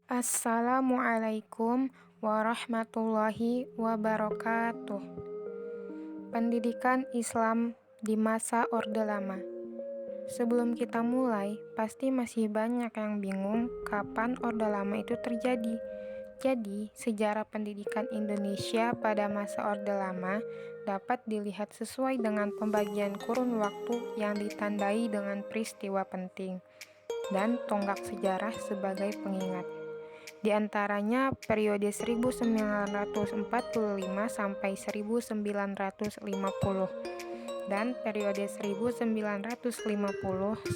Assalamualaikum warahmatullahi wabarakatuh. Pendidikan Islam di masa Orde Lama. Sebelum kita mulai, pasti masih banyak yang bingung kapan Orde Lama itu terjadi. Jadi, sejarah pendidikan Indonesia pada masa Orde Lama dapat dilihat sesuai dengan pembagian kurun waktu yang ditandai dengan peristiwa penting dan tonggak sejarah sebagai pengingat. Di antaranya periode 1945 sampai 1950 dan periode 1950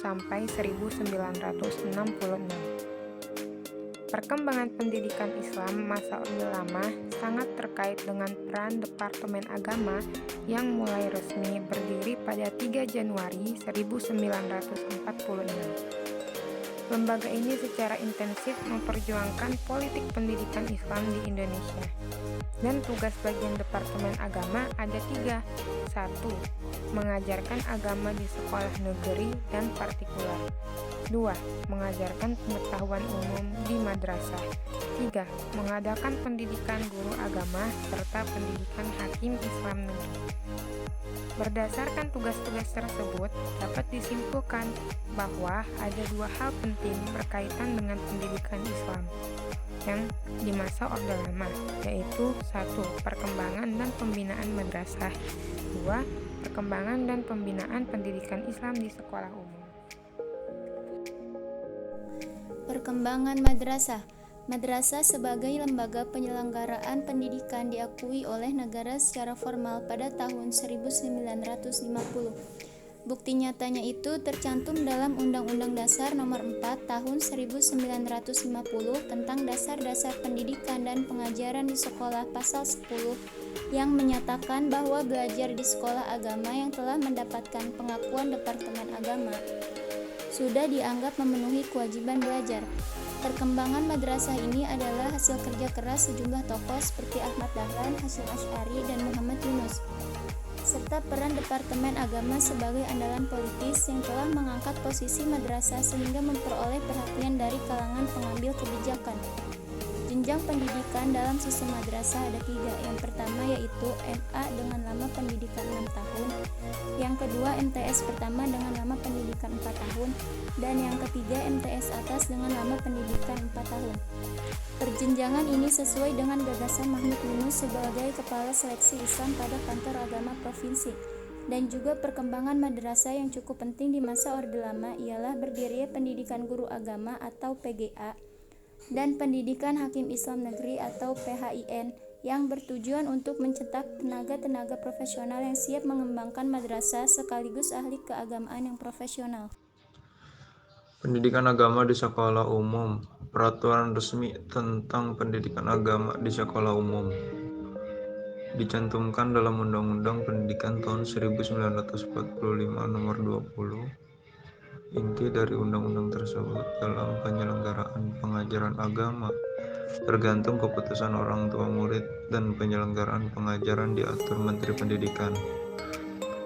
sampai 1966. Perkembangan pendidikan Islam masa Orde Lama sangat terkait dengan peran Departemen Agama yang mulai resmi berdiri pada 3 Januari 1946. Lembaga ini secara intensif memperjuangkan politik pendidikan Islam di Indonesia. Dan tugas bagian Departemen Agama ada 3. 1. Mengajarkan agama di sekolah negeri dan partikular. 2. Mengajarkan pengetahuan umum di madrasah. 3. Mengadakan pendidikan guru agama serta pendidikan hakim Islam negeri. Berdasarkan tugas-tugas tersebut, dapat disimpulkan bahwa ada 2 hal penting berkaitan dengan pendidikan Islam yang di masa Orde Lama, yaitu 1. Perkembangan dan pembinaan madrasah. 2. Perkembangan dan pembinaan pendidikan Islam di sekolah umum. Perkembangan madrasah. Madrasah sebagai lembaga penyelenggaraan pendidikan diakui oleh negara secara formal pada tahun 1950. Bukti nyatanya itu tercantum dalam Undang-Undang Dasar Nomor 4 Tahun 1950 tentang Dasar-Dasar Pendidikan dan Pengajaran di Sekolah Pasal 10 yang menyatakan bahwa belajar di sekolah agama yang telah mendapatkan pengakuan Departemen Agama sudah dianggap memenuhi kewajiban belajar. Perkembangan madrasah ini adalah hasil kerja keras sejumlah tokoh seperti Ahmad Dahlan, Hasyim Asy'ari, dan Muhammad Yunus, serta peran Departemen Agama sebagai andalan politis yang telah mengangkat posisi madrasah sehingga memperoleh perhatian dari kalangan pengambil kebijakan. Jenjang pendidikan dalam sistem madrasah ada 3. Yang pertama yaitu MA dengan lama pendidikan 6 tahun, yang kedua MTS pertama dengan lama pendidikan 4 tahun, dan yang ketiga MTS atas dengan lama pendidikan 4 tahun. Perjenjangan ini sesuai dengan gagasan Mahmud Yunus sebagai Kepala Seleksi Islam pada Kantor Agama Provinsi. Dan juga perkembangan madrasah yang cukup penting di masa Orde Lama ialah berdirinya Pendidikan Guru Agama atau PGA dan Pendidikan Hakim Islam Negeri atau PHIN yang bertujuan untuk mencetak tenaga-tenaga profesional yang siap mengembangkan madrasah sekaligus ahli keagamaan yang profesional. Pendidikan agama di sekolah umum. Peraturan resmi tentang pendidikan agama di sekolah umum dicantumkan dalam Undang-Undang Pendidikan tahun 1945 Nomor 20. Inti dari undang-undang tersebut dalam penyelenggaraan pengajaran agama tergantung keputusan orang tua murid dan penyelenggaraan pengajaran diatur Menteri Pendidikan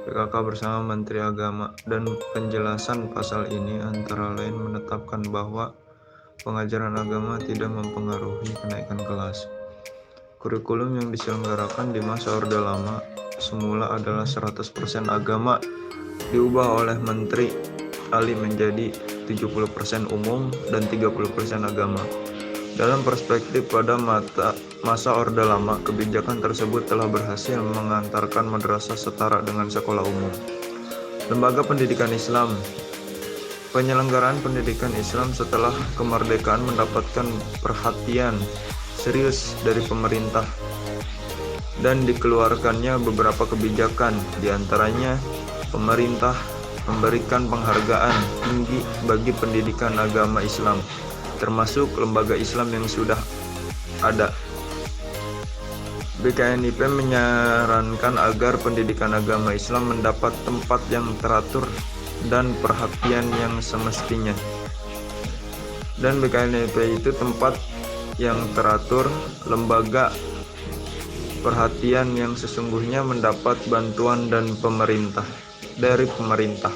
PKK bersama Menteri Agama, dan penjelasan pasal ini antara lain menetapkan bahwa pengajaran agama tidak mempengaruhi kenaikan kelas. Kurikulum yang diselenggarakan di masa Orde Lama semula adalah 100% agama, diubah oleh Menteri Ali menjadi 70% umum dan 30% agama. Dalam perspektif pada masa Orde Lama, kebijakan tersebut telah berhasil mengantarkan madrasah setara dengan sekolah umum. Lembaga Pendidikan Islam. Penyelenggaraan pendidikan Islam setelah kemerdekaan mendapatkan perhatian serius dari pemerintah dan dikeluarkannya beberapa kebijakan, di antaranya pemerintah memberikan penghargaan tinggi bagi pendidikan agama Islam, termasuk lembaga Islam yang sudah ada. BKNIP menyarankan agar pendidikan agama Islam mendapat tempat yang teratur dan perhatian yang semestinya. Dan BKNIP itu tempat yang teratur, lembaga perhatian yang sesungguhnya mendapat bantuan dan dari pemerintah.